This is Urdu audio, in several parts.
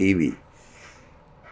TV।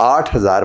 8,000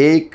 1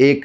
1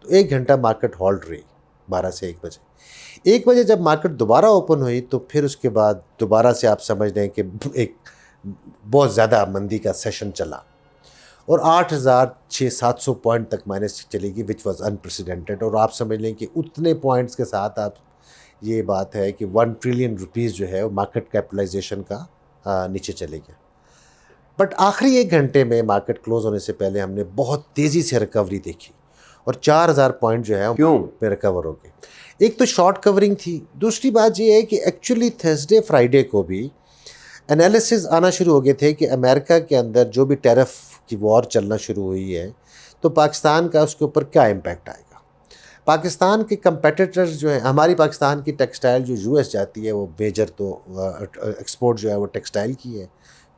تو 1 گھنٹہ مارکیٹ ہالٹ رہی 12 سے 1 بجے. 1 بجے جب مارکیٹ دوبارہ اوپن ہوئی تو پھر اس کے بعد دوبارہ سے آپ سمجھ لیں کہ ایک بہت زیادہ مندی کا سیشن چلا اور 8,600-700 پوائنٹ تک مائنس چلے گی وچ واز انپریسیڈنٹڈ. اور آپ سمجھ لیں کہ اتنے پوائنٹس کے ساتھ آپ یہ بات ہے کہ 1 ٹریلین روپیز جو ہے وہ مارکیٹ کیپٹلائزیشن کا نیچے چلے گیا. بٹ آخری 1 گھنٹے میں مارکیٹ کلوز ہونے سے پہلے ہم نے بہت تیزی سے ریکوری دیکھی اور 4,000 پوائنٹ جو ہے کیوں؟ پہ ریکور ہو گئے. ایک تو شارٹ کورنگ تھی, دوسری بات یہ ہے کہ ایکچولی تھرسڈے فرائیڈے کو بھی انالیسز آنا شروع ہو گئے تھے کہ امریکہ کے اندر جو بھی ٹیرف کی وار چلنا شروع ہوئی ہے تو پاکستان کا اس کے اوپر کیا امپیکٹ آئے گا. پاکستان کے کمپیٹیٹرز جو ہیں, ہماری پاکستان کی ٹیکسٹائل جو یو ایس جاتی ہے وہ میجر تو ایکسپورٹ جو ہے وہ ٹیکسٹائل کی ہے,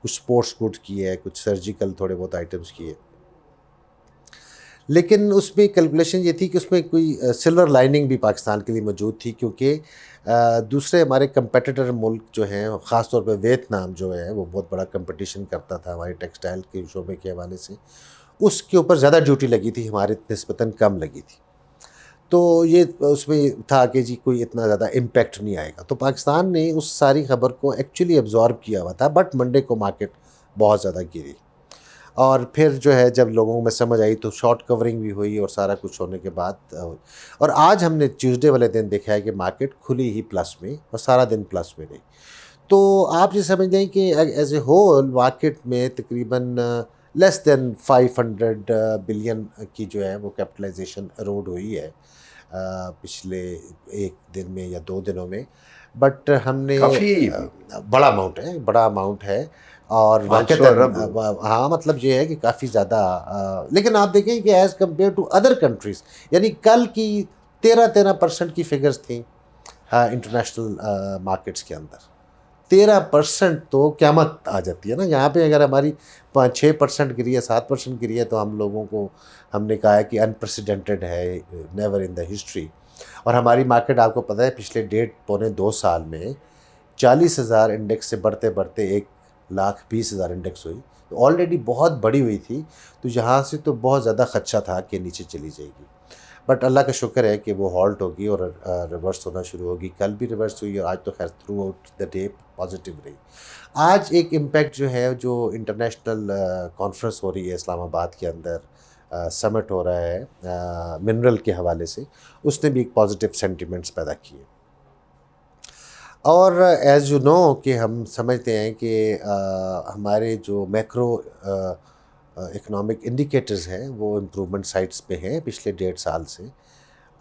کچھ اسپورٹس گڈ کی ہے, کچھ سرجیکل تھوڑے بہت آئٹمس کی ہے. لیکن اس میں کیلکولیشن یہ تھی کہ اس میں کوئی سلور لائننگ بھی پاکستان کے لیے موجود تھی, کیونکہ دوسرے ہمارے کمپیٹیٹر ملک جو ہیں, خاص طور پہ ویتنام جو ہے وہ بہت بڑا کمپٹیشن کرتا تھا ہماری ٹیکسٹائل کے شعبے کے حوالے سے, اس کے اوپر زیادہ ڈیوٹی لگی تھی, ہمارے نسبتاً کم لگی تھی. تو یہ اس میں تھا کہ جی کوئی اتنا زیادہ امپیکٹ نہیں آئے گا. تو پاکستان نے اس ساری خبر کو ایکچولی ایبزارب کیا ہوا تھا, بٹ منڈے کو مارکیٹ بہت زیادہ گری اور پھر جو ہے جب لوگوں میں سمجھ آئی تو شارٹ کورنگ بھی ہوئی اور سارا کچھ ہونے کے بعد اور آج ہم نے ٹیوزڈے والے دن دیکھا ہے کہ مارکیٹ کھلی ہی پلس میں اور سارا دن پلس میں رہی. تو آپ یہ سمجھ لیں کہ ایز اے ہول مارکیٹ میں تقریباً لیس دین 500 بلین کی جو ہے وہ کیپٹلائزیشن اروڈ ہوئی ہے پچھلے 1 دن میں یا 2 دنوں میں. بٹ ہم نے کافی بڑا اماؤنٹ ہے اور ہاں مطلب یہ ہے کہ کافی زیادہ. لیکن آپ دیکھیں کہ as compare to other countries, یعنی کل کی 13% کی فگرز تھیں انٹرنیشنل مارکیٹس کے اندر. 13% تو قیامت آ جاتی ہے نا. یہاں پہ اگر ہماری 6% گری ہے, 7% گری ہے تو ہم لوگوں کو ہم نے کہا ہے کہ انپریسیڈنٹڈ ہے, نیور ان دا ہسٹری. اور ہماری مارکیٹ آپ کو پتہ ہے پچھلے 1.5-2 سال میں 40,000 انڈیکس سے بڑھتے 1,20,000 انڈیکس ہوئی, تو آلریڈی بہت بڑی ہوئی تھی. تو یہاں سے تو بہت زیادہ خدشہ تھا کہ نیچے چلی جائے گی, بٹ اللہ کا شکر ہے کہ وہ ہالٹ ہوگی اور ریورس ہونا شروع ہوگی. کل بھی ریورس ہوئی اور آج تو خیر through out the day positive رہی. آج ایک امپیکٹ جو ہے جو انٹرنیشنل کانفرنس ہو رہی ہے اسلام آباد کے اندر, سمٹ ہو رہا ہے منرل کے حوالے سے, اس نے بھی ایک پازیٹیو سینٹیمنٹس پیدا کیے. اور ایز یو نو کہ ہم سمجھتے ہیں کہ ہمارے جو میکرو اکنامک انڈیکیٹرز ہیں وہ امپرومنٹ سائٹس پہ ہیں پچھلے 1.5 سال سے.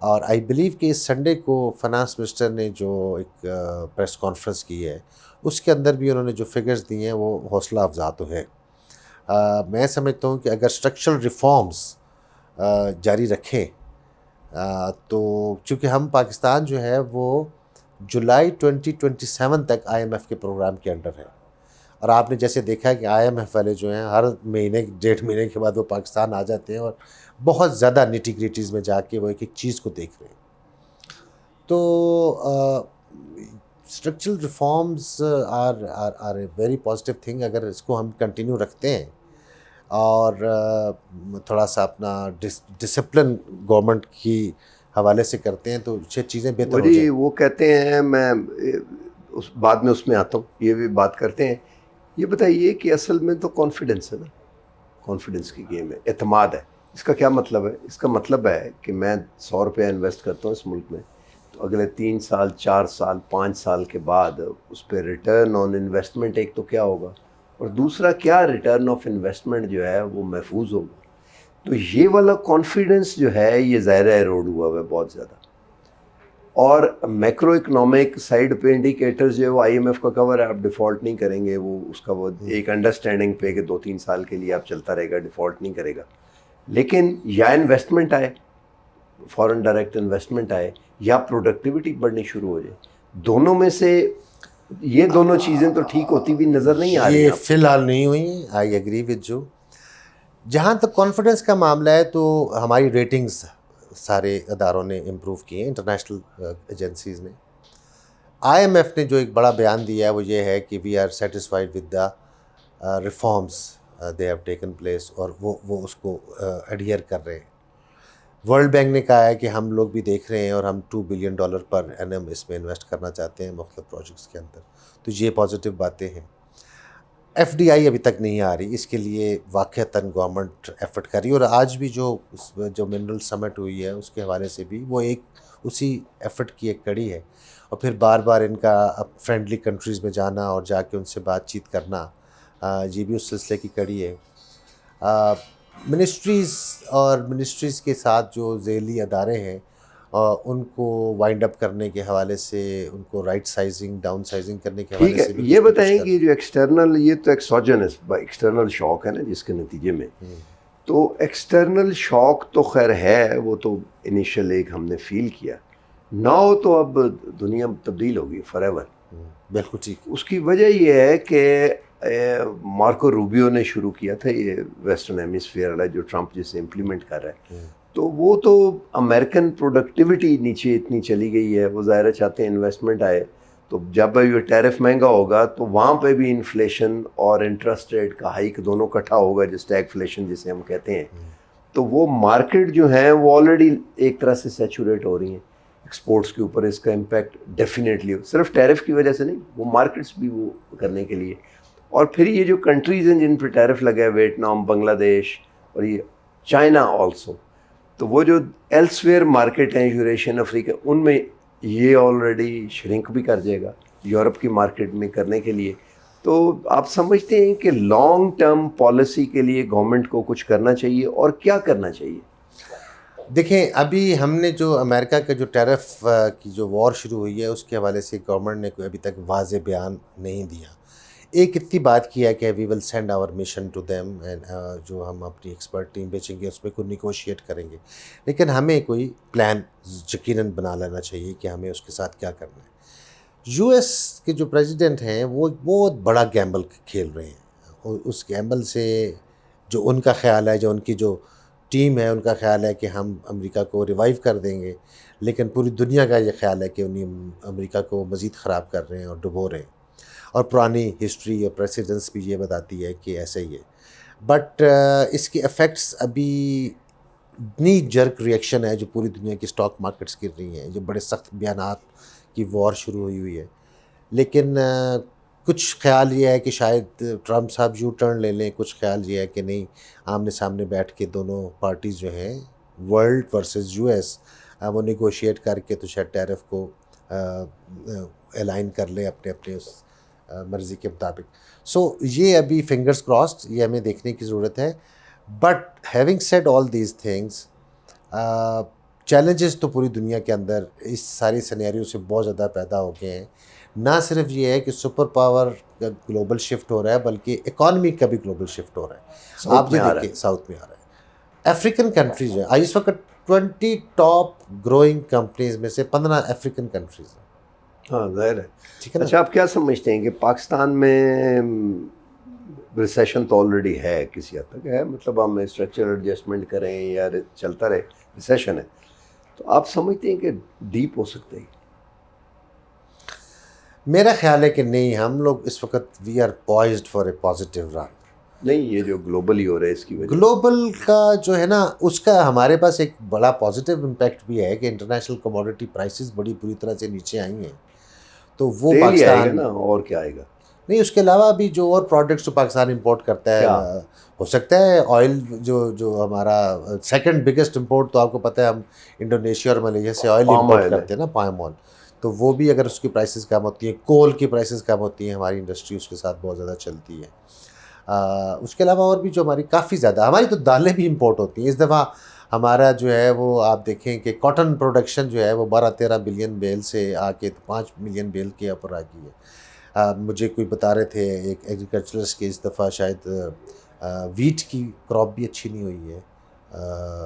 اور آئی بلیو کہ اس سنڈے کو فنانس منسٹر نے جو ایک پریس کانفرنس کی ہے اس کے اندر بھی انہوں نے جو فگرز دی ہیں وہ حوصلہ افزا تو ہے. میں سمجھتا ہوں کہ اگر اسٹرکچرل ریفارمز جاری رکھیں تو چونکہ ہم پاکستان جو ہے وہ جولائی 2027 تک IMF کے پروگرام کے انڈر ہے, اور آپ نے جیسے دیکھا ہے کہ IMF والے جو ہیں ہر مہینے 1.5 مہینے کے بعد وہ پاکستان آ جاتے ہیں اور بہت زیادہ نیٹی گریٹیز میں جا کے وہ ایک چیز کو دیکھ رہے ہیں. تو structural reforms are a very positive thing. اگر اس کو ہم کنٹینیو رکھتے ہیں اور تھوڑا سا اپنا ڈسپلن گورنمنٹ کی حوالے سے کرتے ہیں تو چیزیں بہتر ہو جائیں. وہ کہتے ہیں, میں بعد میں اس میں آتا ہوں, یہ بھی بات کرتے ہیں. یہ بتائیے کہ اصل میں تو کانفیڈنس ہے نا, کانفیڈنس کی گیم ہے, اعتماد ہے. اس کا کیا مطلب ہے؟ اس کا مطلب ہے کہ میں 100 روپیہ انویسٹ کرتا ہوں اس ملک میں, تو اگلے 3 سال 4 سال 5 سال کے بعد اس پہ ریٹرن آن انویسٹمنٹ ایک تو کیا ہوگا, اور دوسرا کیا ریٹرن آف انویسٹمنٹ جو ہے وہ محفوظ ہوگا. تو یہ والا کانفیڈنس جو ہے یہ ظاہر ایروڈ ہوا ہے بہت زیادہ. اور میکرو اکنامک سائڈ پہ انڈیکیٹرز جو ہے وہ IMF کا کور ہے, آپ ڈیفالٹ نہیں کریں گے, وہ اس کا وہ ایک انڈرسٹینڈنگ پہ کہ 2-3 سال کے لیے آپ چلتا رہے گا, ڈیفالٹ نہیں کرے گا. لیکن یا انویسٹمنٹ آئے, فارن ڈائریکٹ انویسٹمنٹ آئے, یا پروڈکٹیوٹی بڑھنی شروع ہو جائے. دونوں میں سے یہ دونوں چیزیں تو ٹھیک ہوتی بھی نظر نہیں آ رہی. یہ فی الحال نہیں ہوئی. I agree with you. جہاں تک کانفیڈنس کا معاملہ ہے تو ہماری ریٹنگز سارے اداروں نے امپروو کیے ہیں, انٹرنیشنل ایجنسیز نے. IMF نے جو ایک بڑا بیان دیا ہے وہ یہ ہے کہ we are satisfied with the reforms they have taken place, اور وہ اس کو ایڈیئر کر رہے ہیں. ورلڈ بینک نے کہا ہے کہ ہم لوگ بھی دیکھ رہے ہیں اور ہم $2 بلین پر اینم اس میں انویسٹ کرنا چاہتے ہیں مختلف پروجیکٹس کے اندر. تو یہ پازیٹیو باتیں ہیں. ایف ڈی آئی ابھی تک نہیں آ رہی, اس کے لیے واقعتاً گورنمنٹ ایفرٹ کر رہی ہے, اور آج بھی جو منرل سمٹ ہوئی ہے اس کے حوالے سے بھی وہ ایک اسی ایفرٹ کی ایک کڑی ہے. اور پھر بار بار ان کا فرینڈلی کنٹریز میں جانا اور جا کے ان سے بات چیت کرنا, یہ بھی اس سلسلے کی کڑی ہے. منسٹریز کے ساتھ جو ذیلی ادارے ہیں ان کو وائنڈ اپ کرنے کے حوالے سے, ان کو رائٹ سائزنگ ڈاؤن سائزنگ کرنے کے ٹھیک حوالے ہے. سے بھی یہ بتائیں کہ جو ایکسٹرنل, یہ تو ایکسوجنس ایکسٹرنل شاک ہے نا جس کے نتیجے میں, تو ایکسٹرنل شاک تو خیر ہے, وہ تو انیشیل ایک ہم نے فیل کیا. ناؤ تو اب دنیا تبدیل ہوگی فار ایور. بالکل ٹھیک. اس کی وجہ یہ ہے کہ مارکو روبیو نے شروع کیا تھا یہ ویسٹرن ہیمیسفیئر والا جو ٹرمپ جسے امپلیمنٹ کر رہا ہے, تو وہ تو امریکن پروڈکٹیوٹی نیچے اتنی چلی گئی ہے, وہ ظاہر چاہتے ہیں انویسٹمنٹ آئے. تو جب یہ ٹیرف مہنگا ہوگا تو وہاں پہ بھی انفلیشن اور انٹرسٹ ریٹ کا ہائیک دونوں اکٹھا ہوگا, جس اسٹیگفلیشن جسے ہم کہتے ہیں. تو وہ مارکیٹ جو ہیں وہ آلریڈی ایک طرح سے سیچوریٹ ہو رہی ہیں. ایکسپورٹس کے اوپر اس کا امپیکٹ ڈیفینیٹلی صرف ٹیرف کی وجہ سے نہیں, وہ مارکیٹس بھی وہ کرنے کے لیے. اور پھر یہ جو کنٹریز ہیں جن پہ ٹیرف لگا ہے, ویتنام, بنگلہ دیش اور یہ چائنا آلسو, تو وہ جو ایلس ویئر مارکیٹ ہیں یوریشین افریقہ, ان میں یہ آلریڈی شرنک بھی کر جائے گا یورپ کی مارکیٹ میں کرنے کے لیے. تو آپ سمجھتے ہیں کہ لانگ ٹرم پالیسی کے لیے گورنمنٹ کو کچھ کرنا چاہیے, اور کیا کرنا چاہیے؟ دیکھیں, ابھی ہم نے جو امریکہ کا جو ٹیرف کی جو وار شروع ہوئی ہے اس کے حوالے سے گورنمنٹ نے کوئی ابھی تک واضح بیان نہیں دیا. ایک اتنی بات کیا کہ we will send our mission to them, جو ہم اپنی ایکسپرٹ ٹیم بھیجیں گے اس میں کوئی نیگوشیٹ کریں گے, لیکن ہمیں کوئی پلان یقیناً بنا لینا چاہیے کہ ہمیں اس کے ساتھ کیا کرنا ہے. یو ایس کے جو پریزیڈنٹ ہیں وہ بہت بڑا گیمبل کھیل رہے ہیں, اور اس گیمبل سے جو ان کا خیال ہے, جو ان کی جو ٹیم ہے ان کا خیال ہے کہ ہم امریکہ کو ریوائیو کر دیں گے, لیکن پوری دنیا کا یہ خیال ہے کہ انہیں امریکہ کو مزید خراب کر رہے ہیں اور ڈبو رہے ہیں. اور پرانی ہسٹری اور پریسیڈنس بھی یہ بتاتی ہے کہ ایسا ہی ہے. بٹ اس کے افیکٹس ابھی نی جرک ریئیکشن ہے جو پوری دنیا کی اسٹاک مارکیٹس گر رہی ہیں, جو بڑے سخت بیانات کی وار شروع ہوئی ہے. لیکن کچھ خیال یہ ہے کہ شاید ٹرمپ صاحب یو ٹرن لے لیں, کچھ خیال یہ ہے کہ نہیں, آمنے سامنے بیٹھ کے دونوں پارٹیز جو ہیں ورلڈ ورسز یو ایس, وہ نیگوشیٹ کر کے تو شاید ٹیرف کو الائن کر لیں اپنے اس مرضی کے مطابق. سو یہ ابھی فنگرز کراسڈ, یہ ہمیں دیکھنے کی ضرورت ہے. But having said all these things, challenges تو پوری دنیا کے اندر اس ساری سینیریو سے بہت زیادہ پیدا ہو گئے ہیں. نہ صرف یہ ہے کہ سپر پاور کا گلوبل شفٹ ہو رہا ہے, بلکہ اکانومی کا بھی گلوبل شفٹ ہو رہا ہے. آپ یہ دیکھیں ساؤتھ میں آ رہا ہے. افریقن کنٹریز ہیں, اس وقت 20 ٹاپ گروئنگ کمپنیز میں سے 15 افریقن کنٹریز ہیں. ہاں ظاہر ہے. ٹھیک ہے نا. اچھا, آپ کیا سمجھتے ہیں کہ پاکستان میں ریسیشن تو آلریڈی ہے, کسی حد تک ہے, مطلب ہم اسٹرکچرل ایڈجسٹمنٹ کریں یا چلتا رہے, ریسیشن ہے, تو آپ سمجھتے ہیں کہ ڈیپ ہو سکتا ہے؟ میرا خیال ہے کہ نہیں, ہم لوگ اس وقت we are poised for a positive run. نہیں, یہ جو گلوبل ہی ہو رہا ہے اس کی وجہ, گلوبل کا جو ہے نا, اس کا ہمارے پاس ایک بڑا پازیٹیو امپیکٹ بھی ہے کہ انٹرنیشنل کموڈٹی پرائسز بڑی بری طرح سے نیچے آئی ہیں. تو وہ تیل ہی آئے گا پاکستان نا, اور کیا آئے گا؟ نہیں, اس کے علاوہ بھی جو اور پروڈکٹس جو پاکستان امپورٹ کرتا ہے, ہو سکتا ہے آئل جو ہمارا سیکنڈ بگیسٹ امپورٹ, تو آپ کو پتہ ہے ہم انڈونیشیا اور ملیشیا سے آئل امپورٹ کرتے ہیں نا, پام آئل. تو وہ بھی اگر اس کی پرائسز کم ہوتی ہیں, کول کی پرائسز کم ہوتی ہیں, ہماری انڈسٹری اس کے ساتھ بہت زیادہ چلتی ہے. اس کے علاوہ اور بھی جو ہماری کافی زیادہ, ہماری تو دالیں بھی امپورٹ ہوتی ہیں. اس دفعہ ہمارا جو ہے وہ آپ دیکھیں کہ کاٹن پروڈکشن جو ہے وہ 12-13 بلین بیل سے آ کے 5 ملین بیل کے اوپر آ گئی ہے. مجھے کوئی بتا رہے تھے ایک ایگریکلچرسٹ کے اس دفعہ شاید ویٹ کی کراپ بھی اچھی نہیں ہوئی ہے,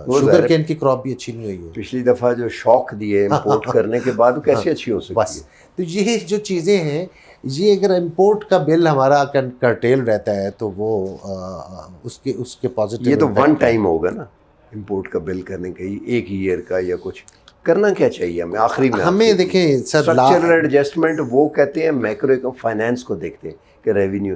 شوگر کین کی کراپ بھی اچھی نہیں ہوئی ہے. پچھلی دفعہ جو شوق دیے امپورٹ کرنے کے بعد کیسے اچھی ہو سکتی ہے؟ تو یہ جو چیزیں ہیں, یہ اگر امپورٹ کا بل ہمارا کرٹیل رہتا ہے تو وہ اس کے پازیٹیو, یہ تو ون ٹائم ہوگا نا امپورٹ کا بل کرنے کا, ایک ایئر کا, یا کچھ کرنا کیا چاہیے ہمیں آخری میں؟ ہمیں دیکھیں سر, اسٹرکچرل ایڈجسٹمنٹ وہ کہتے ہیں, میکرو اکنامک فائنانس کو دیکھتے ہیں کہ ریونیو,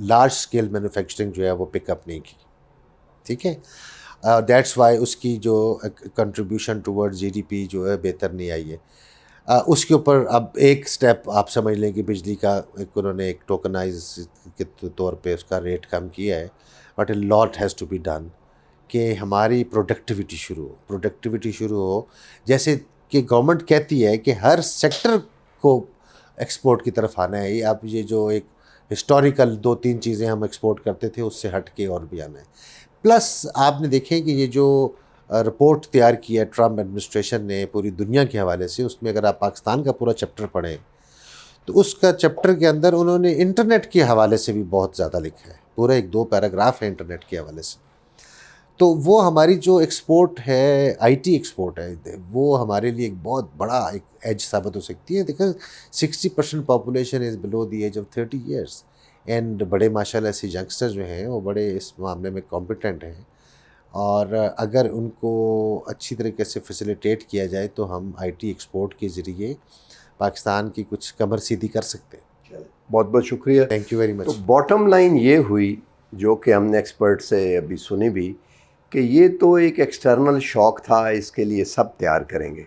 لارج اسکیل مینوفیکچرنگ جو ہے وہ پک اپ نہیں کی, ٹھیک ہے. دیٹس وائی اس کی جو contribution toward G D P جو ہے بہتر نہیں آئی ہے. اس کے اوپر اب ایک سٹیپ آپ سمجھ لیں کہ بجلی کا انہوں نے ایک ٹوکنائز کے طور پہ اس کا ریٹ کم کیا ہے, but a lot has to be done کہ ہماری پروڈکٹیوٹی شروع ہو. جیسے کہ گورنمنٹ کہتی ہے کہ ہر سیکٹر کو ایکسپورٹ کی طرف آنا ہے. یہ اب یہ جو ایک ہسٹوریکل 2-3 چیزیں ہم ایکسپورٹ کرتے تھے اس سے ہٹ کے اور بھی آنا ہے. پلس آپ نے دیکھیں کہ یہ جو رپورٹ تیار کی ہے ٹرمپ ایڈمنسٹریشن نے پوری دنیا کے حوالے سے, اس میں اگر آپ پاکستان کا پورا چیپٹر پڑھیں تو اس کا چیپٹر کے اندر انہوں نے انٹرنیٹ کے حوالے سے بھی بہت زیادہ لکھا ہے. پورا 1-2 پیراگراف ہے انٹرنیٹ کے حوالے سے. تو وہ ہماری جو ایکسپورٹ ہے, آئی ٹی ایکسپورٹ ہے, وہ ہمارے لیے ایک بہت بڑا ایک ایج ثابت ہو سکتی ہے. دیکھیں 60% population is below the age of 30 years, and بڑے ماشاء اللہ ایسے ینگسٹر جو ہیں وہ بڑے اس معاملے میں کمپیٹنٹ ہیں, اور اگر ان کو اچھی طریقے سے فیسیلیٹیٹ کیا جائے تو ہم آئی ٹی ایکسپورٹ کے ذریعے پاکستان کی کچھ کمر سیدھی کر سکتے ہیں. بہت بہت شکریہ. Thank you very much. تو باٹم لائن یہ ہوئی جو کہ ہم نے ایکسپرٹ سے ابھی سنی بھی, کہ یہ تو ایک ایکسٹرنل شوق تھا, اس کے لیے سب تیار کریں گے,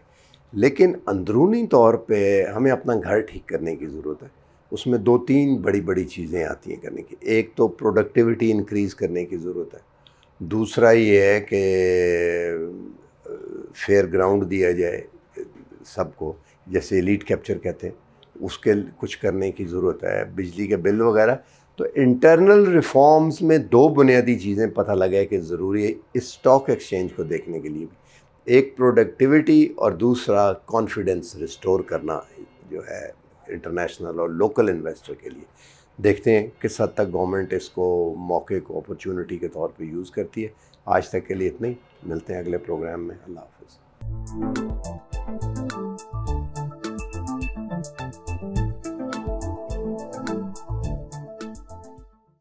لیکن اندرونی طور پہ ہمیں اپنا گھر ٹھیک کرنے کی ضرورت ہے. اس میں 2-3 بڑی چیزیں آتی ہیں کرنے کی. ایک تو پروڈکٹیوٹی انکریز کرنے کی ضرورت ہے, دوسرا یہ ہے کہ فیئر گراؤنڈ دیا جائے سب کو, جیسے لیڈ کیپچر کہتے ہیں, اس کے کچھ کرنے کی ضرورت ہے, بجلی کے بل وغیرہ. تو انٹرنل ریفارمز میں 2 بنیادی چیزیں پتہ لگا ہے کہ ضروری ہے اسٹاک ایکسچینج کو دیکھنے کے لیے بھی. ایک پروڈکٹیوٹی اور دوسرا کانفیڈنس ریسٹور کرنا جو ہے انٹرنیشنل اور لوکل انویسٹر کے لیے. دیکھتے ہیں کس حد تک گورنمنٹ اس کو موقع کو اپرچونٹی کے طور پہ یوز کرتی ہے. آج تک کے لیے اتنا ہی, ملتے ہیں اگلے پروگرام میں. اللہ حافظ.